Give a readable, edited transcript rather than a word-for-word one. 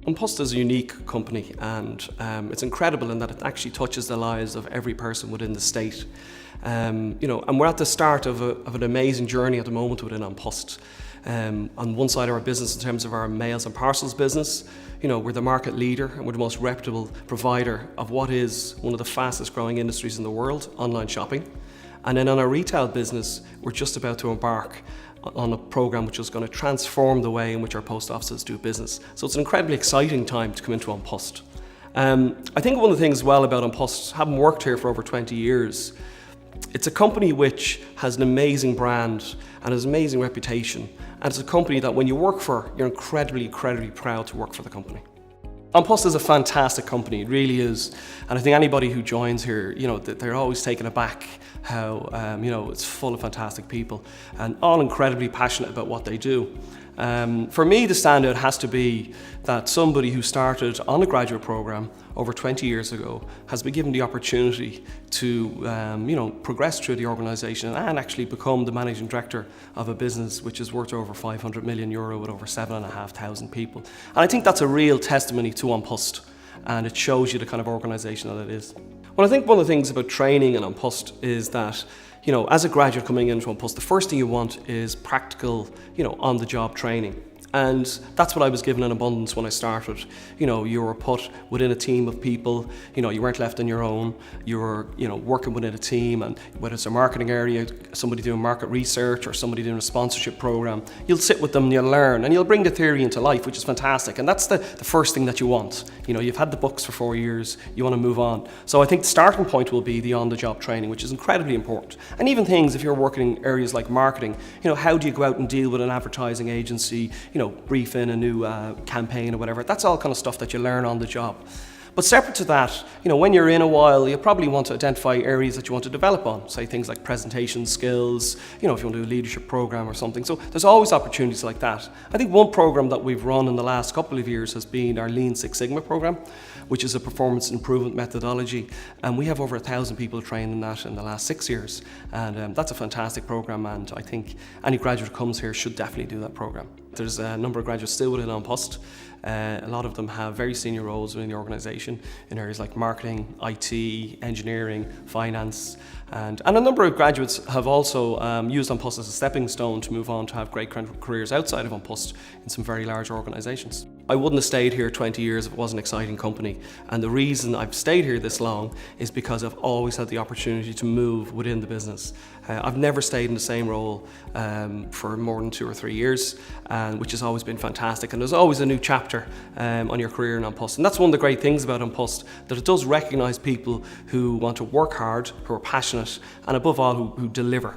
GradPosts is a unique company, and it's incredible in that it actually touches the lives of every person within the state. And we're at the start of an amazing journey at the moment within GradPosts. On one side of our business, in terms of our mails and parcels business, we're the market leader and we're the most reputable provider of what is one of the fastest growing industries in the world, online shopping. And then on our retail business, we're just about to embark on a program which is going to transform the way in which our post offices do business. So it's an incredibly exciting time to come into GradPosts. I think one of the things as well about GradPosts, having worked here for over 20 years, it's a company which has an amazing brand and has an amazing reputation. And it's a company that when you work for, you're incredibly proud to work for the company. GradPosts is a fantastic company, it really is. And I think anybody who joins here, they're always taken aback how, it's full of fantastic people and all incredibly passionate about what they do. For me, the standout has to be that somebody who started on a graduate program over 20 years ago has been given the opportunity to progress through the organisation and actually become the managing director of a business which is worth over €500 million with over 7,500 people. And I think that's a real testimony to GradPosts, and it shows you the kind of organisation that it is. Well, I think one of the things about training in GradPosts is that as a graduate coming into GradPosts, the first thing you want is practical, on-the-job training. And that's what I was given in abundance when I started. You were put within a team of people, you weren't left on your own. You were, working within a team, and whether it's a marketing area, somebody doing market research or somebody doing a sponsorship program, you'll sit with them and you'll learn and you'll bring the theory into life, which is fantastic. And that's the first thing that you want. You've had the books for 4 years, you want to move on. So I think the starting point will be the on-the-job training, which is incredibly important. And even things, if you're working in areas like marketing, how do you go out and deal with an advertising agency, brief in a new campaign or whatever. That's all kind of stuff that you learn on the job. But separate to that, when you're in a while, you probably want to identify areas that you want to develop on, say things like presentation skills, if you want to do a leadership program or something. So there's always opportunities like that. I think one program that we've run in the last couple of years has been our Lean Six Sigma program, which is a performance improvement methodology. And we have over 1,000 people trained in that in the last 6 years. And that's a fantastic program, and I think any graduate who comes here should definitely do that program. There's a number of graduates still within GradPosts. A lot of them have very senior roles within the organisation in areas like marketing, IT, engineering, finance, and a number of graduates have also used GradPosts as a stepping stone to move on to have great careers outside of GradPosts in some very large organisations. I wouldn't have stayed here 20 years if it wasn't an exciting company, and the reason I've stayed here this long is because I've always had the opportunity to move within the business. I've never stayed in the same role for more than 2 or 3 years, which has always been fantastic, and there's always a new chapter on your career in GradPosts. And that's one of the great things about GradPosts, that it does recognise people who want to work hard, who are passionate, and above all, who deliver.